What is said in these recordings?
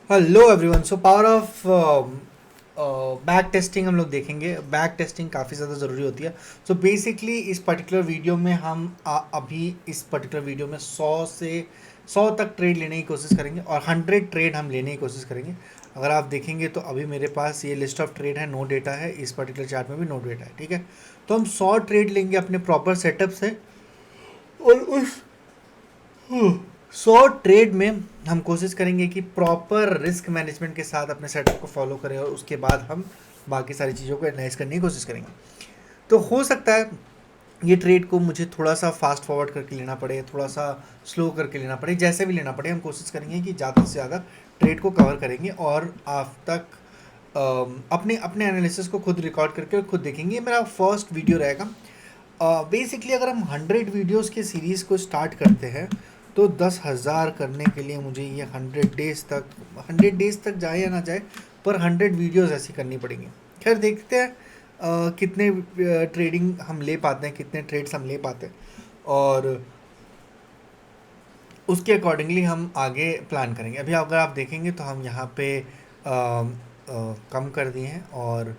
Hello everyone. So power of back testing हम लोग देखेंगे। बैक टेस्टिंग काफ़ी ज़्यादा ज़रूरी होती है। सो बेसिकली इस पर्टिकुलर वीडियो में हम अभी इस पर्टिकुलर वीडियो में 100 तक ट्रेड लेने की कोशिश करेंगे और 100 ट्रेड हम लेने की कोशिश करेंगे। अगर आप देखेंगे तो अभी मेरे पास ये लिस्ट ऑफ ट्रेड है, नो डेटा है। इस पर्टिकुलर चार्ट में भी नो डेटा है, ठीक है। तो हम 100 ट्रेड लेंगे अपने प्रॉपर सेटअप से और उस 100 ट्रेड में हम कोशिश करेंगे कि प्रॉपर रिस्क मैनेजमेंट के साथ अपने सेटअप को फॉलो करें और उसके बाद हम बाकी सारी चीज़ों को एनालाइज करने की कोशिश करेंगे। तो हो सकता है ये ट्रेड को मुझे थोड़ा सा फास्ट फॉरवर्ड करके लेना पड़े, थोड़ा सा स्लो करके लेना पड़े, जैसे भी लेना पड़े हम कोशिश करेंगे कि ज़्यादा से ज़्यादा ट्रेड को कवर करेंगे और आप तक अपने अपने एनालिसिस को खुद रिकॉर्ड करके खुद देखेंगे। ये मेरा फर्स्ट वीडियो रहेगा। बेसिकली अगर हम 100 वीडियोस के सीरीज़ को स्टार्ट करते हैं तो 10,000 करने के लिए मुझे ये 100 डेज तक जाए या ना जाए, पर 100 वीडियोस ऐसी करनी पड़ेंगी। खैर देखते हैं कितने ट्रेडिंग हम ले पाते हैं, कितने ट्रेड्स हम ले पाते हैं और उसके अकॉर्डिंगली हम आगे प्लान करेंगे। अभी अगर आप देखेंगे तो हम यहाँ पे कम कर दिए हैं और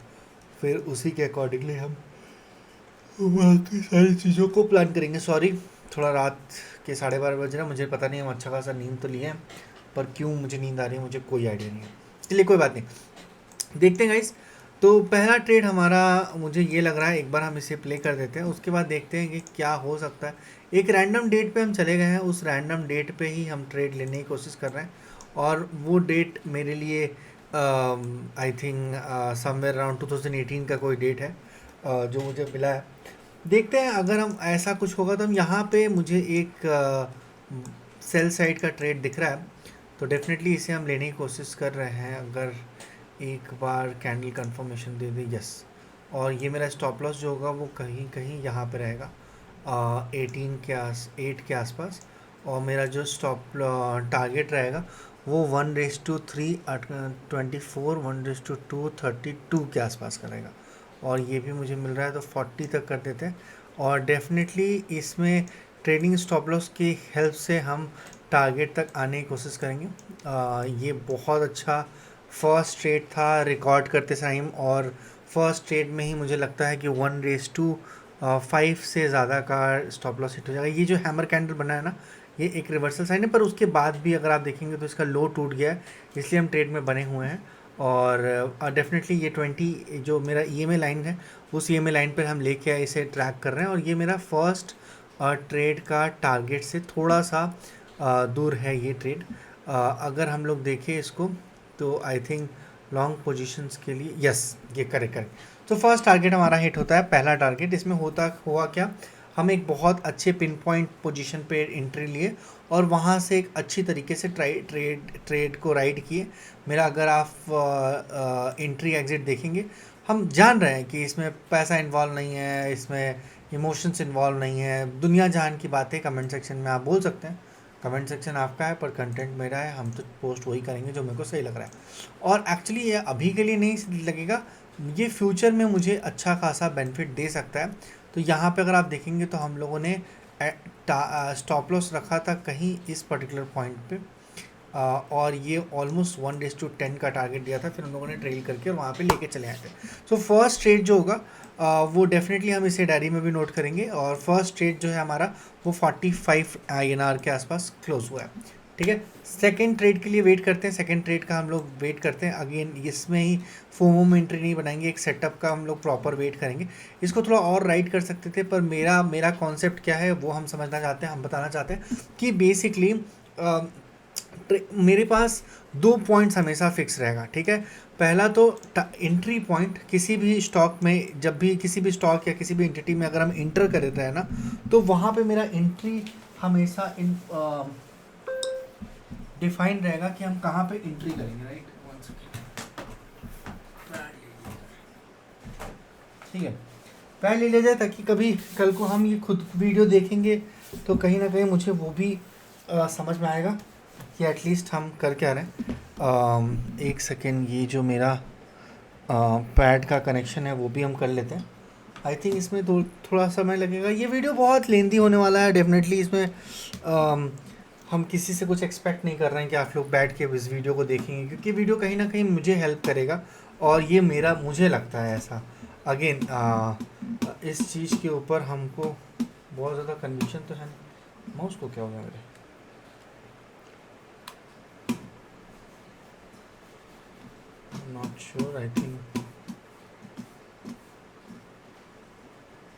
फिर उसी के अकॉर्डिंगली हम बाकी सारी चीज़ों को प्लान करेंगे। सॉरी, थोड़ा रात के 12:30 बज रहा है, मुझे पता नहीं, हम अच्छा खासा नींद तो लिए हैं पर क्यों मुझे नींद आ रही है मुझे कोई आइडिया नहीं है। चलिए कोई बात नहीं, देखते हैं गाइस। तो पहला ट्रेड हमारा मुझे ये लग रहा है, एक बार हम इसे प्ले कर देते हैं, उसके बाद देखते हैं कि क्या हो सकता है। एक रैंडम डेट पे हम चले गए हैं, उस रैंडम डेट पे ही हम ट्रेड लेने की कोशिश कर रहे हैं और वो डेट मेरे लिए आई थिंक समवेयर अराउंड 2018 का कोई डेट है जो मुझे मिला है। देखते हैं अगर हम ऐसा कुछ होगा तो हम यहाँ पे मुझे एक सेल साइड का ट्रेड दिख रहा है तो डेफिनेटली इसे हम लेने की कोशिश कर रहे हैं। अगर एक बार कैंडल कंफर्मेशन दे दे, यस, और ये मेरा स्टॉप लॉस जो होगा वो कहीं कहीं यहाँ पे रहेगा 8 के आसपास, और मेरा जो स्टॉप टारगेट रहेगा वो 1:3 24 1:2 32 के आसपास का रहेगा और ये भी मुझे मिल रहा है तो 40 तक कर देते हैं। और डेफिनेटली इसमें ट्रेडिंग स्टॉप लॉस की हेल्प से हम टारगेट तक आने की कोशिश करेंगे। ये बहुत अच्छा फर्स्ट ट्रेड था रिकॉर्ड करते टाइम और फर्स्ट ट्रेड में ही मुझे लगता है कि 1:5 से ज़्यादा का स्टॉप लॉस हिट हो जाएगा। ये जो हैमर कैंडल बना है ना, ये एक रिवर्सल साइन है, पर उसके बाद भी अगर आप देखेंगे तो इसका लो टूट गया है, इसलिए हम ट्रेड में बने हुए हैं। और डेफिनेटली ये 20 जो मेरा ईएमए लाइन है उस ईएमए लाइन पर हम लेके आए, इसे ट्रैक कर रहे हैं और ये मेरा फर्स्ट ट्रेड का टारगेट से थोड़ा सा दूर है ये ट्रेड। अगर हम लोग देखें इसको तो आई थिंक लॉन्ग पोजीशंस के लिए यस, ये करेक्ट करेक्ट। तो फर्स्ट टारगेट हमारा हिट होता है, पहला टारगेट। इसमें होता हुआ क्या, हम एक बहुत अच्छे पिन पॉइंट पोजीशन पे एंट्री लिए और वहाँ से एक अच्छी तरीके से ट्रेड को राइड किए। मेरा अगर आप एंट्री एग्जिट देखेंगे, हम जान रहे हैं कि इसमें पैसा इन्वॉल्व नहीं है, इसमें इमोशंस इन्वॉल्व नहीं है, दुनिया जहान की बातें कमेंट सेक्शन में आप बोल सकते हैं। कमेंट सेक्शन आपका है पर कंटेंट मेरा है, हम तो पोस्ट वही करेंगे जो मेरे को सही लग रहा है। और एक्चुअली ये अभी के लिए नहीं लगेगा, ये फ्यूचर में मुझे अच्छा खासा बेनिफिट दे सकता है। तो यहाँ पे अगर आप देखेंगे तो हम लोगों ने स्टॉप लॉस रखा था कहीं इस पर्टिकुलर पॉइंट पे और ये ऑलमोस्ट 1:10 का टारगेट दिया था, फिर हम लोगों ने ट्रेल करके और वहाँ पे लेके चले आए थे। सो फर्स्ट ट्रेड जो होगा वो डेफिनेटली हम इसे डायरी में भी नोट करेंगे और फर्स्ट ट्रेड जो है हमारा वो 45 INR के आसपास क्लोज हुआ है, ठीक है। सेकेंड ट्रेड के लिए वेट करते हैं, सेकेंड ट्रेड का हम लोग वेट करते हैं। अगेन इसमें ही फोमो में एंट्री नहीं बनाएंगे, एक सेटअप का हम लोग प्रॉपर वेट करेंगे। इसको थोड़ा और राइट कर सकते थे पर मेरा कॉन्सेप्ट क्या है वो हम समझना चाहते हैं, हम बताना चाहते हैं कि बेसिकली मेरे पास 2 पॉइंट्स हमेशा फिक्स रहेगा, ठीक है। पहला तो एंट्री पॉइंट, किसी भी स्टॉक में जब भी किसी भी स्टॉक या किसी भी एंटिटी में अगर हम इंटर कर देते हैं ना तो वहाँ पे मेरा एंट्री हमेशा डिफाइन रहेगा कि हम कहाँ पे एंट्री करेंगे, राइट। ठीक है, पहले ले लिया जाए ताकि कभी कल को हम ये खुद वीडियो देखेंगे तो कहीं ना कहीं मुझे वो भी समझ में आएगा कि एटलीस्ट हम कर क्या रहे हैं। एक सेकेंड, ये जो मेरा पैड का कनेक्शन है वो भी हम कर लेते हैं। आई थिंक इसमें थोड़ा समय लगेगा, ये वीडियो बहुत लेंदी होने वाला है डेफिनेटली। इसमें हम किसी से कुछ एक्सपेक्ट नहीं कर रहे हैं कि आप लोग बैठ के इस वीडियो को देखेंगे, क्योंकि वीडियो कहीं ना कहीं मुझे हेल्प करेगा और ये मेरा मुझे लगता है ऐसा। अगेन इस चीज़ के ऊपर हमको बहुत ज़्यादा कन्विक्शन तो है नहीं। माउस को क्या हो गया मेरे? Not sure, I think.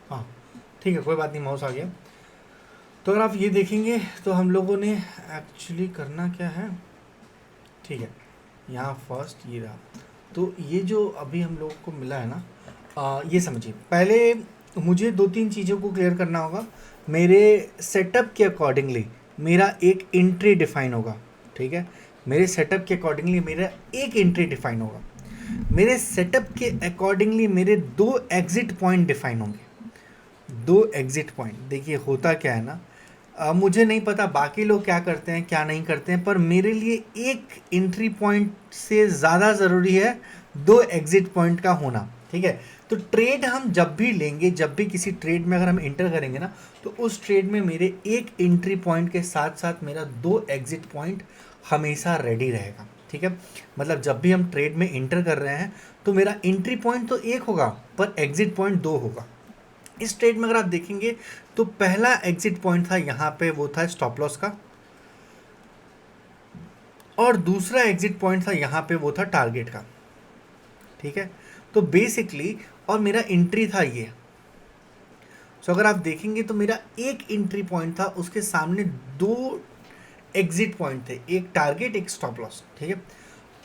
हाँ ठीक है, कोई बात नहीं, माउस आ गया। तो अगर आप ये देखेंगे तो हम लोगों ने एक्चुअली करना क्या है, ठीक है, यहाँ फर्स्ट ये रहा। तो ये जो अभी हम लोगों को मिला है ना, ये समझिए, पहले मुझे दो तीन चीज़ों को क्लियर करना होगा। मेरे सेटअप के अकॉर्डिंगली मेरा एक एंट्री डिफाइन होगा, ठीक है। मेरे सेटअप के अकॉर्डिंगली मेरा एक एंट्री डिफाइन होगा। मेरे सेटअप के अकॉर्डिंगली मेरे दो एग्जिट पॉइंट डिफाइन होंगे। दो एग्जिट पॉइंट, देखिए होता क्या है ना, मुझे नहीं पता बाकी लोग क्या करते हैं क्या नहीं करते हैं, पर मेरे लिए एक एंट्री पॉइंट से ज़्यादा ज़रूरी है दो एग्जिट पॉइंट का होना, ठीक है। तो ट्रेड हम जब भी लेंगे, जब भी किसी ट्रेड में अगर हम एंटर करेंगे ना, तो उस ट्रेड में मेरे एक एंट्री पॉइंट के साथ साथ मेरा दो एग्जिट पॉइंट हमेशा रेडी रहेगा, ठीक है। मतलब जब भी हम ट्रेड में एंटर कर रहे हैं तो मेरा एंट्री पॉइंट तो एक होगा पर एग्जिट पॉइंट दो होगा। इस ट्रेड में अगर आप देखेंगे तो पहला एग्जिट पॉइंट था यहाँ पे, वो था स्टॉप लॉस का, और दूसरा एग्जिट पॉइंट था यहाँ पे, वो था टारगेट का, ठीक है। तो बेसिकली और मेरा एंट्री था ये। सो अगर आप देखेंगे तो मेरा एक एंट्री पॉइंट था, उसके सामने दो एग्जिट पॉइंट थे, एक टारगेट एक स्टॉप लॉस, ठीक है।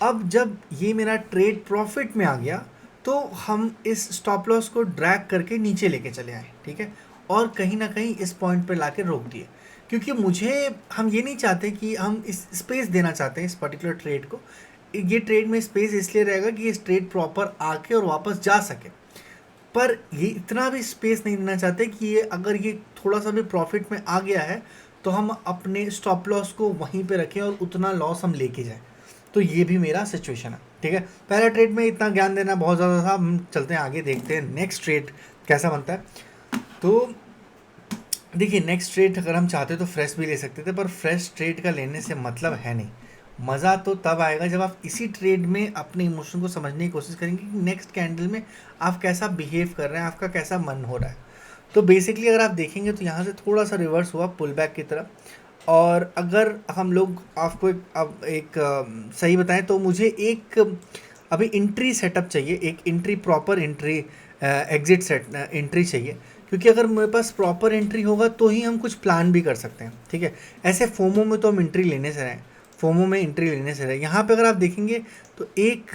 अब जब ये मेरा ट्रेड प्रॉफिट में आ गया तो हम इस स्टॉप लॉस को ड्रैग करके नीचे लेके चले आए, ठीक है, और कहीं ना कहीं इस पॉइंट पे लाके रोक दिए, क्योंकि हम ये नहीं चाहते कि हम इस स्पेस देना चाहते हैं इस पर्टिकुलर ट्रेड को। ये ट्रेड में स्पेस इसलिए रहेगा कि इस ट्रेड प्रॉपर आके और वापस जा सके, पर ये इतना भी स्पेस नहीं देना चाहते कि ये अगर ये थोड़ा सा भी प्रॉफिट में आ गया है तो हम अपने स्टॉप लॉस को वहीं पे रखें और उतना लॉस हम लेके जाएं। तो ये भी मेरा सिचुएशन है, ठीक है। पहला ट्रेड में इतना ज्ञान देना बहुत ज़्यादा था, हम चलते हैं आगे, देखते हैं नेक्स्ट ट्रेड कैसा बनता है। तो देखिए, नेक्स्ट ट्रेड अगर हम चाहते तो फ्रेश भी ले सकते थे, पर फ्रेश ट्रेड का लेने से मतलब है नहीं। मज़ा तो तब आएगा जब आप इसी ट्रेड में अपने इमोशन को समझने की कोशिश करेंगे कि नेक्स्ट कैंडल में आप कैसा बिहेव कर रहे हैं, आपका कैसा मन हो रहा है। तो बेसिकली अगर आप देखेंगे तो यहाँ से थोड़ा सा रिवर्स हुआ पुल बैक की तरफ, और अगर हम लोग आपको सही बताएं तो मुझे एक अभी एंट्री सेटअप चाहिए, एक entry proper entry exit set entry चाहिए, क्योंकि अगर मेरे पास प्रॉपर एंट्री होगा तो ही हम कुछ प्लान भी कर सकते हैं, ठीक है। ऐसे फोमो में तो हम एंट्री लेने से रहें, फोमो में एंट्री लेने से रहे। यहाँ पे अगर आप देखेंगे तो एक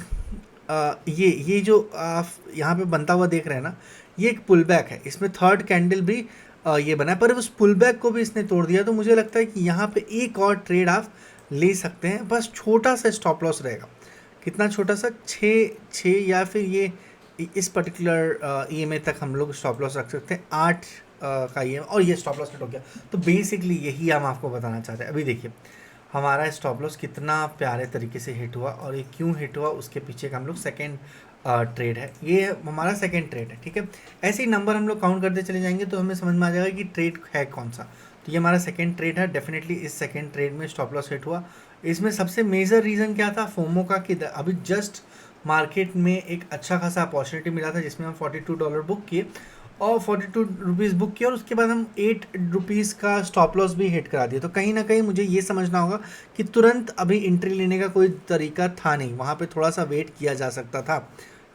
ये जो आप यहाँ पे बनता हुआ देख रहे हैं ना, ये एक पुल बैक है, इसमें थर्ड कैंडल भी ये बना है, पर उस पुल बैक को भी इसने तोड़ दिया। तो मुझे लगता है कि यहाँ पे एक और ट्रेड आप ले सकते हैं, बस छोटा सा स्टॉप लॉस रहेगा। कितना छोटा सा, छः या फिर ये इस पर्टिकुलर EMA तक हम लोग स्टॉप लॉस रख सकते हैं, 8 का EMA, और ये स्टॉप लॉस हिट हो गया। तो बेसिकली यही हम आपको बताना चाहते हैं। अभी देखिए हमारा स्टॉप लॉस कितना प्यारे तरीके से हिट हुआ, और ये क्यों हिट हुआ उसके पीछे का हम लोग सेकेंड ट्रेड है, ये हमारा सेकेंड ट्रेड है, ठीक है। ऐसे ही नंबर हम लोग काउंट करते चले जाएंगे तो हमें समझ में आ जाएगा कि ट्रेड है कौन सा। तो ये हमारा सेकेंड ट्रेड है, डेफिनेटली इस सेकेंड ट्रेड में स्टॉप लॉस हिट हुआ। इसमें सबसे मेजर रीज़न क्या था, फोमो का, कि अभी जस्ट मार्केट में एक अच्छा खासा अपॉर्चुनिटी मिला था जिसमें हम $42 बुक किए और ₹42 बुक किया, और उसके बाद हम ₹8 का स्टॉप लॉस भी हिट करा दिया। तो कहीं ना कहीं मुझे ये समझना होगा कि तुरंत अभी एंट्री लेने का कोई तरीका था नहीं, वहाँ पे थोड़ा सा वेट किया जा सकता था,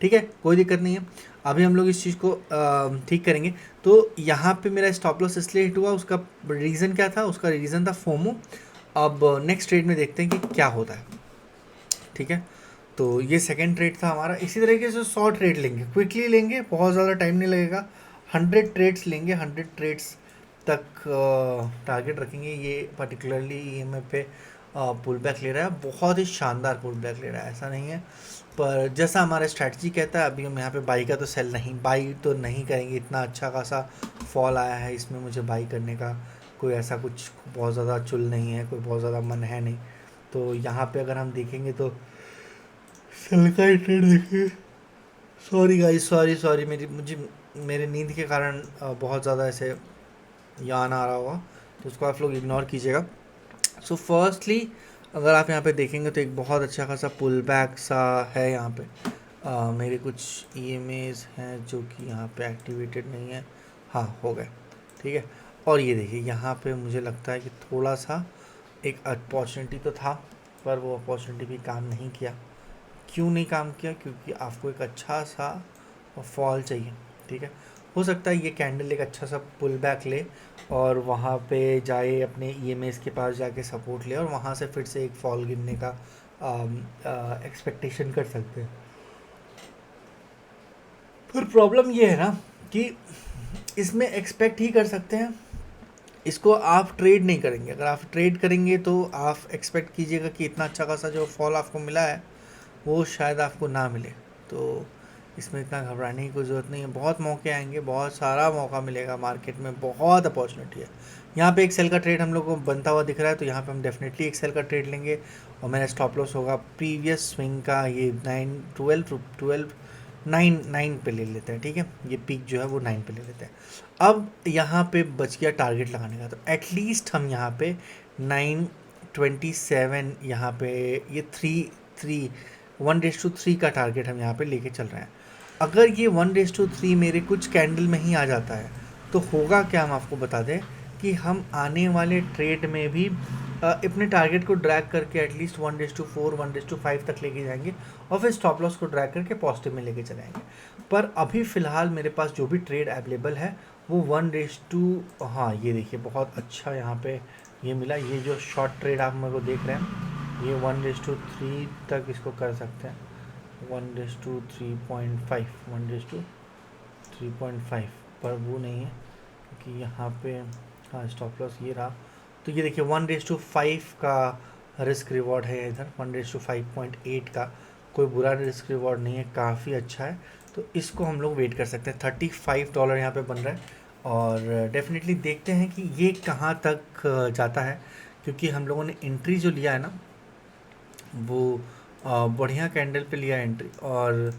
ठीक है, कोई दिक्कत नहीं है। अभी हम लोग इस चीज़ को ठीक करेंगे। तो यहाँ पे मेरा स्टॉप लॉस इसलिए हिट हुआ, उसका रीज़न क्या था, उसका रीज़न था फोमो। अब नेक्स्ट ट्रेड में देखते हैं कि क्या होता है, ठीक है। तो ये सेकंड ट्रेड था हमारा। इसी तरीके से 100 ट्रेड लेंगे, क्विकली लेंगे, बहुत ज़्यादा टाइम नहीं लगेगा। 100 ट्रेड्स लेंगे, 100 ट्रेड्स तक टारगेट रखेंगे। ये पर्टिकुलरली EMA पे पुल बैक ले रहा है, बहुत ही शानदार पुल बैक ले रहा है, ऐसा नहीं है, पर जैसा हमारा स्ट्रैटेजी कहता है अभी हम यहाँ पे बाई का तो सेल नहीं, बाई तो नहीं करेंगे। इतना अच्छा खासा फॉल आया है, इसमें मुझे बाई करने का कोई ऐसा कुछ बहुत ज़्यादा चुल नहीं है, कोई बहुत ज़्यादा मन है नहीं। तो यहाँ पे अगर हम देखेंगे तो सेल का ही ट्रेड देखिए। सॉरी गाइस, सॉरी मेरे नींद के कारण बहुत ज़्यादा ऐसे यान आ रहा होगा, तो उसको आप लोग इग्नोर कीजिएगा। सो फर्स्टली अगर आप यहाँ पे देखेंगे तो एक बहुत अच्छा खासा पुल बैक सा है यहाँ पे। मेरे कुछ EMAs हैं जो कि यहाँ पे एक्टिवेटेड नहीं है। हाँ, हो गए, ठीक है। और ये देखिए यहाँ पे मुझे लगता है कि थोड़ा सा एक अपॉर्चुनिटी तो था, पर वो अपॉर्चुनिटी भी काम नहीं किया। क्यों नहीं काम किया? क्योंकि आपको एक अच्छा सा फॉल चाहिए, ठीक है। हो सकता है ये कैंडल एक अच्छा सा पुल बैक ले और वहाँ पे जाए, अपने EMAs के पास जाके सपोर्ट ले और वहाँ से फिर से एक फॉल गिरने का एक्सपेक्टेशन कर सकते हैं। पर प्रॉब्लम ये है ना कि इसमें एक्सपेक्ट ही कर सकते हैं, इसको आप ट्रेड नहीं करेंगे। अगर आप ट्रेड करेंगे तो आप एक्सपेक्ट कीजिएगा कि इतना अच्छा खासा जो फॉल आपको मिला है वो शायद आपको ना मिले। तो इसमें इतना घबराने की कोई ज़रूरत नहीं है। बहुत मौके आएंगे, बहुत सारा मौका मिलेगा मार्केट में, बहुत अपॉर्चुनिटी है। यहाँ पे एक सेल का ट्रेड हम लोग को बनता हुआ दिख रहा है, तो यहाँ पे हम डेफिनेटली एक सेल का ट्रेड लेंगे और मेरा स्टॉप लॉस होगा प्रीवियस स्विंग का, ये 9 पे ले लेते हैं, ठीक है। ये पीक जो है वो 9 पे ले लेते हैं। अब यहाँ पे बच गया टारगेट लगाने का, तो एटलीस्ट हम यहाँ पे 927, यहाँ पे ये 1:3 का टारगेट हम यहाँ पे लेके चल रहे हैं। अगर ये 1:3 मेरे कुछ कैंडल में ही आ जाता है तो होगा क्या, हम आपको बता दें कि हम आने वाले ट्रेड में भी अपने टारगेट को ड्रैग करके एटलीस्ट 1:4 1:5 तक लेके जाएंगे और फिर स्टॉप लॉस को ड्रैग करके पॉजिटिव में लेके चलाएंगे। पर अभी फ़िलहाल मेरे पास जो भी ट्रेड अवेलेबल है वो 1:, हाँ ये देखिए बहुत अच्छा यहाँ पे ये मिला। ये जो शॉर्ट ट्रेड आप मेरे को देख रहे हैं ये 1:3 तक इसको कर सकते हैं, 1:3.5 1:3.5, पर वो नहीं है क्योंकि यहाँ पे हाँ स्टॉप लॉस ये रहा। तो ये देखिए 1:5 का रिस्क रिवॉर्ड है इधर, 1:5.8 का कोई बुरा रिस्क रिवॉर्ड नहीं है, काफ़ी अच्छा है। तो इसको हम लोग वेट कर सकते हैं। $35 यहाँ पे बन रहा है और डेफिनेटली देखते हैं कि ये कहाँ तक जाता है, क्योंकि हम लोगों ने एंट्री जो लिया है ना वो बढ़िया कैंडल पे लिया एंट्री, और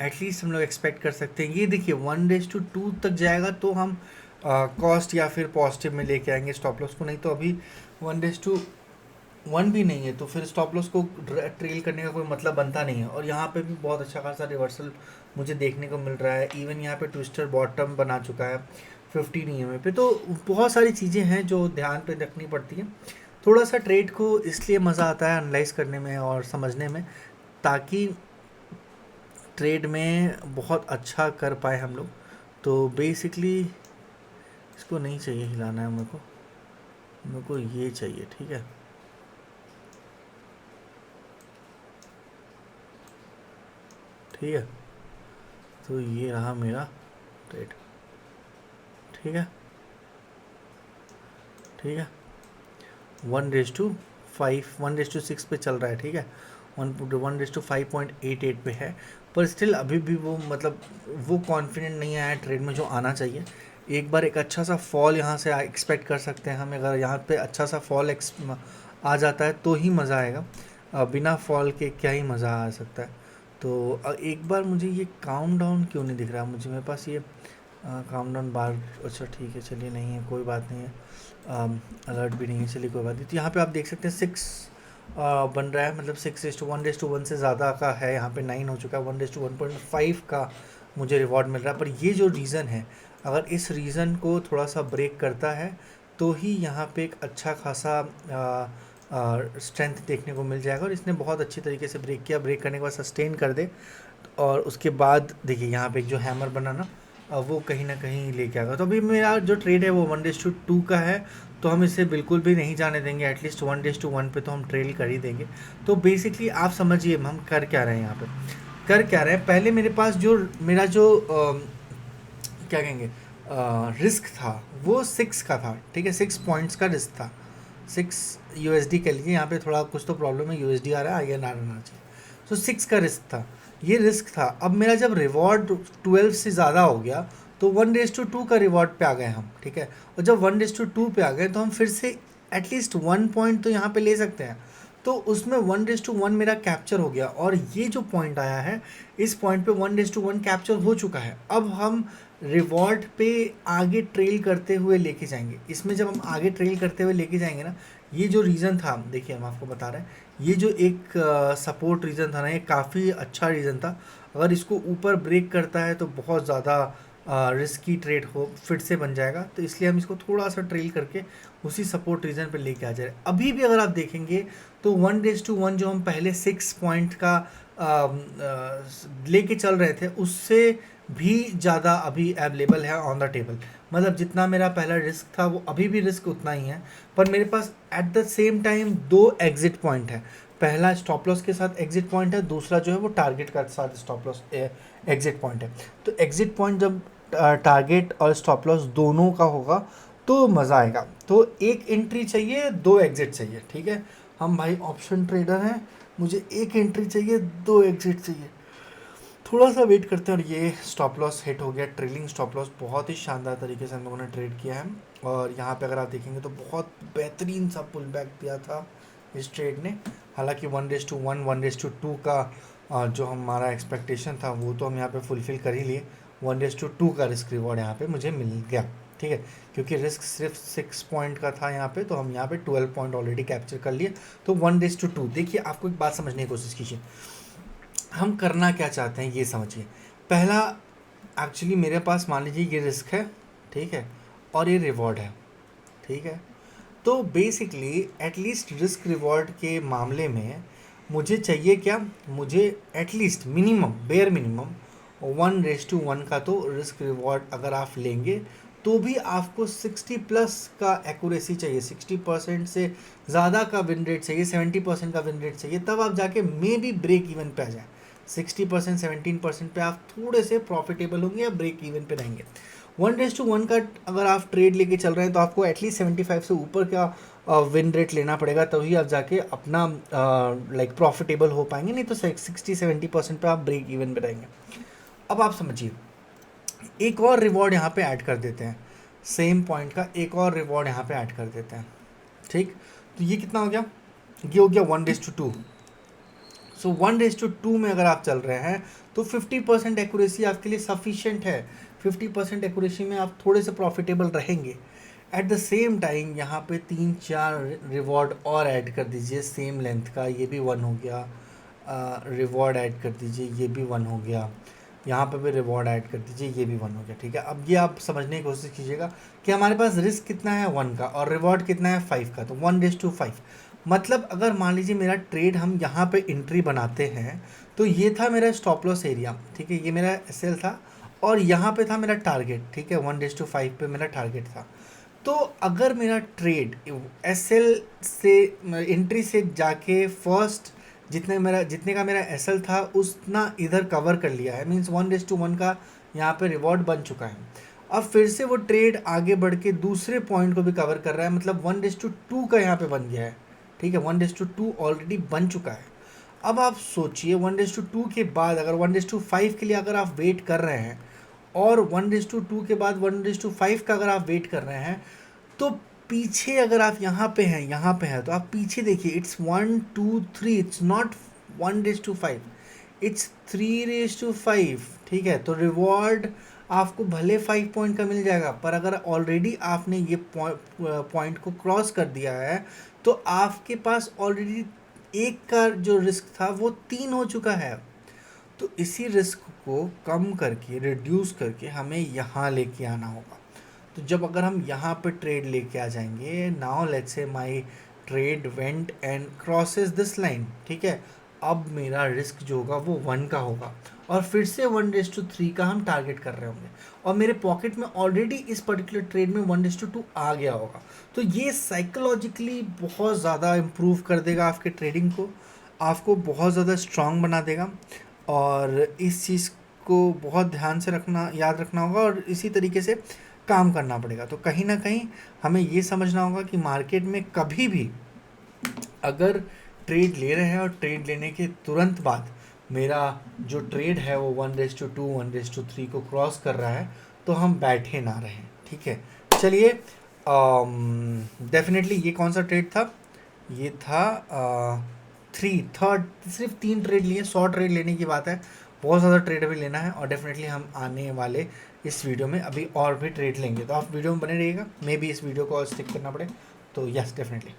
एटलीस्ट हम लोग एक्सपेक्ट कर सकते हैं ये देखिए 1:2 तक जाएगा तो हम कॉस्ट या फिर पॉजिटिव में लेके आएंगे स्टॉप लॉस को। नहीं तो अभी 1:1 भी नहीं है तो फिर स्टॉप लॉस को ट्रेल करने का कोई मतलब बनता नहीं है। और यहाँ पे भी बहुत अच्छा खासा रिवर्सल मुझे देखने को मिल रहा है। इवन यहाँ पे ट्विस्टर बॉटम बना चुका है 15 EMA पे। तो बहुत सारी चीज़ें हैं जो ध्यान पे रखनी पड़ती हैं। थोड़ा सा ट्रेड को इसलिए मज़ा आता है एनालाइज करने में और समझने में, ताकि ट्रेड में बहुत अच्छा कर पाए हम लोग। तो बेसिकली इसको नहीं चाहिए हिलाना है मेरे को ये चाहिए, ठीक है। ठीक है, तो ये रहा मेरा ट्रेड, ठीक है ठीक है। 1:6 पे चल रहा है, ठीक है। 1:5.88 पे है, पर स्टिल अभी भी वो मतलब वो कॉन्फिडेंट नहीं आया ट्रेड में जो आना चाहिए। एक बार एक अच्छा सा फॉल यहाँ से एक्सपेक्ट कर सकते हैं हम। अगर यहाँ पे अच्छा सा फॉल आ जाता है तो ही मज़ा आएगा, बिना फॉल के क्या ही मज़ा आ सकता है। तो एक बार मुझे ये काउंट डाउन क्यों नहीं दिख रहा मुझे, मेरे पास ये काउंट डाउन बार, अच्छा ठीक है चलिए, नहीं है कोई बात नहीं है, अलर्ट भी नहीं है, चलिए कोई बात नहीं। तो यहाँ पे आप देख सकते हैं 6 बन रहा है, मतलब 6:1 से ज़्यादा का है। यहाँ पे 9 हो चुका है, 1:1.5 का मुझे रिवॉर्ड मिल रहा है। पर ये जो रीज़न है, अगर इस रीज़न को थोड़ा सा ब्रेक करता है तो ही यहाँ पे एक अच्छा खासा स्ट्रेंथ देखने को मिल जाएगा। और इसने बहुत अच्छी तरीके से ब्रेक किया, ब्रेक करने के बाद सस्टेन कर दे और उसके बाद देखिए यहाँ पे एक जो हैमर बना ना, वो कहीं ना कहीं लेके आएगा। तो अभी मेरा जो ट्रेड है वो 1:2 का है, तो हम इसे बिल्कुल भी नहीं जाने देंगे। एटलीस्ट 1:1 पे तो हम ट्रेल कर ही देंगे। तो बेसिकली आप समझिए हम कर क्या रहे हैं यहाँ पे, कर क्या रहे हैं। पहले मेरे पास जो मेरा जो क्या कहेंगे रिस्क था वो 6 का था, ठीक है। 6 पॉइंट्स का रिस्क था, 6 USD के लिए। यहाँ पे थोड़ा कुछ तो प्रॉब्लम है, USD आ रहा है, INR आना चाहिए। तो 6 का रिस्क था, ये रिस्क था। अब मेरा जब रिवॉर्ड 12 से ज़्यादा हो गया तो 1:2 का रिवॉर्ड पे आ गए हम, ठीक है। और जब 1:2 पे आ गए तो हम फिर से एटलीस्ट 1 पॉइंट तो यहाँ पे ले सकते हैं। तो उसमें 1:1 मेरा कैप्चर हो गया, और ये जो पॉइंट आया है इस पॉइंट पे 1:1 कैप्चर हो चुका है। अब हम रिवॉर्ड पे आगे ट्रेल करते हुए लेके जाएंगे। इसमें जब हम आगे ट्रेल करते हुए लेके जाएंगे ना, ये जो रीज़न था, देखिए हम आपको बता रहे हैं, ये जो एक सपोर्ट रीज़न था ना, ये काफ़ी अच्छा रीज़न था। अगर इसको ऊपर ब्रेक करता है तो बहुत ज़्यादा रिस्की ट्रेड हो फिर से बन जाएगा, तो इसलिए हम इसको थोड़ा सा ट्रेल करके उसी सपोर्ट रीजन पे लेके आ जा रहे हैं। अभी भी अगर आप देखेंगे तो 1:1 जो हम पहले 6 पॉइंट का लेके चल रहे थे, उससे भी ज़्यादा अभी अवेलेबल है ऑन द टेबल। मतलब जितना मेरा पहला रिस्क था वो अभी भी रिस्क उतना ही है, पर मेरे पास at the same time 2 exit point है। पहला स्टॉप लॉस के साथ एग्जिट पॉइंट है, दूसरा जो है वो टारगेट के साथ स्टॉप लॉस एग्जिट पॉइंट है। तो एग्जिट पॉइंट जब टारगेट और स्टॉप लॉस दोनों का होगा तो मज़ा आएगा। तो एक एंट्री चाहिए, 2 एग्जिट चाहिए, ठीक है। हम भाई ऑप्शन ट्रेडर हैं, मुझे एक एंट्री चाहिए, 2 एग्जिट चाहिए। थोड़ा सा वेट करते हैं। और ये स्टॉप लॉस हिट हो गया, ट्रेलिंग स्टॉप लॉस बहुत ही शानदार तरीके से हम लोगों ने ट्रेड किया है। और यहाँ पे अगर आप देखेंगे तो बहुत बेहतरीन सा पुल बैक दिया था इस ट्रेड ने। हालांकि 1:1 1:2 का जो हमारा एक्सपेक्टेशन था वो तो हम यहाँ पे फुलफिल कर ही लिए। 1:2 का रिस्क रिवॉर्ड यहाँ पे मुझे मिल गया, ठीक है, क्योंकि रिस्क सिर्फ 6 पॉइंट का था यहाँ पे, तो हम यहाँ पे 12 पॉइंट ऑलरेडी कैप्चर कर लिए। तो 1:2। देखिए आपको एक बात समझने की कोशिश कीजिए, हम करना क्या चाहते हैं ये समझिए। पहला, एक्चुअली मेरे पास मान लीजिए ये रिस्क है, ठीक है, और ये रिवॉर्ड है, ठीक है। तो बेसिकली एटलीस्ट रिस्क रिवॉर्ड के मामले में मुझे चाहिए क्या, मुझे एटलीस्ट मिनिमम, बेयर मिनिमम 1:1 का तो रिस्क रिवॉर्ड अगर आप लेंगे तो भी आपको 60+ का एक्यूरेसी चाहिए, 60% से ज़्यादा का विन रेट चाहिए, 70% का विन रेट चाहिए, तब आप जाके मे बी ब्रेक इवन पे आ जाए। 60% 17% पे आप थोड़े से प्रॉफिटेबल होंगे या ब्रेक इवन पे रहेंगे। 1:1 का अगर आप ट्रेड लेके चल रहे हैं तो आपको एटलीस्ट 75 से ऊपर का विन रेट लेना पड़ेगा, तभी आप जाके अपना लाइक प्रॉफिटेबल हो पाएंगे, नहीं तो 60-70% पे आप ब्रेक इवन पे रहेंगे। अब आप समझिए, एक और रिवॉर्ड यहाँ पे ऐड कर देते हैं, सेम पॉइंट का एक और रिवॉर्ड यहाँ पे ऐड कर देते हैं, ठीक। तो ये कितना हो गया, ये हो गया 1:2। सो 1:2 में अगर आप चल रहे हैं तो 50% एक्यूरेसी आपके लिए सफिशिएंट है। 50% एक्यूरेसी में आप थोड़े से प्रॉफिटेबल रहेंगे। एट द सेम टाइम यहाँ पे 3-4 रिवॉर्ड और ऐड कर दीजिए सेम लेंथ का, ये भी 1 हो गया। रिवॉर्ड ऐड कर दीजिए, ये भी 1 हो गया। यहाँ पे भी रिवॉर्ड ऐड कर दीजिए, ये भी 1 हो गया, ठीक है। अब ये आप समझने की कोशिश कीजिएगा कि हमारे पास रिस्क कितना है 1 का और रिवॉर्ड कितना है 5 का, तो 1:5। मतलब अगर मान लीजिए मेरा ट्रेड हम यहाँ पे एंट्री बनाते हैं तो ये था मेरा स्टॉप लॉस एरिया, ठीक है, ये मेरा एसएल था और यहाँ पे था मेरा टारगेट, ठीक है, 1:5 पे मेरा टारगेट था। तो अगर मेरा ट्रेड एसएल से एंट्री से जाके फर्स्ट जितने का मेरा एसएल था उतना इधर कवर कर लिया है, मीन्स 1:1 का यहाँ पे रिवॉर्ड बन चुका है। अब फिर से वो ट्रेड आगे बढ़ के दूसरे पॉइंट को भी कवर कर रहा है, मतलब 1:2 का यहाँ पे बन गया है, ठीक है, 1:2 ऑलरेडी बन चुका है। अब आप सोचिए 1:2 के बाद अगर 1:5 के लिए अगर आप वेट कर रहे हैं और 1:2 के बाद 1:5 का अगर आप वेट कर रहे हैं, तो पीछे अगर आप यहाँ पे हैं तो आप पीछे देखिए, इट्स 1 2 3, इट्स नॉट 1:5, इट्स 3:5, ठीक है। तो रिवॉर्ड आपको भले 5 पॉइंट का मिल जाएगा, पर अगर ऑलरेडी आपने ये पॉइंट को क्रॉस कर दिया है तो आपके पास ऑलरेडी एक का जो रिस्क था वो 3 हो चुका है। तो इसी रिस्क को कम करके, रिड्यूस करके हमें यहाँ लेके आना होगा। तो जब अगर हम यहाँ पे ट्रेड लेके आ जाएंगे, now let's say my trade went and crosses this line, ठीक है, अब मेरा रिस्क जो होगा वो 1 का होगा और फिर से 1:3 का हम टारगेट कर रहे होंगे और मेरे पॉकेट में ऑलरेडी इस पर्टिकुलर ट्रेड में 1:2 आ गया होगा। तो ये साइकोलॉजिकली बहुत ज़्यादा इम्प्रूव कर देगा आपके ट्रेडिंग को, आपको बहुत ज़्यादा स्ट्रांग बना देगा। और इस चीज़ को बहुत ध्यान से रखना, याद रखना होगा और इसी तरीके से काम करना पड़ेगा। तो कहीं ना कहीं हमें ये समझना होगा कि मार्केट में कभी भी अगर ट्रेड ले रहे हैं और ट्रेड लेने के तुरंत बाद मेरा जो ट्रेड है वो 1:2 1:3 को क्रॉस कर रहा है तो हम बैठे ना रहें, ठीक है। चलिए, डेफिनेटली ये कौन सा ट्रेड था, ये था सिर्फ 3 ट्रेड लिए, 100 ट्रेड लेने की बात है, बहुत ज़्यादा ट्रेड अभी लेना है और डेफिनेटली हम आने वाले इस वीडियो में अभी और भी ट्रेड लेंगे। तो आप वीडियो में बने रहिएगा, मे बी इस वीडियो को और स्टिक करना पड़े, तो यस डेफिनेटली।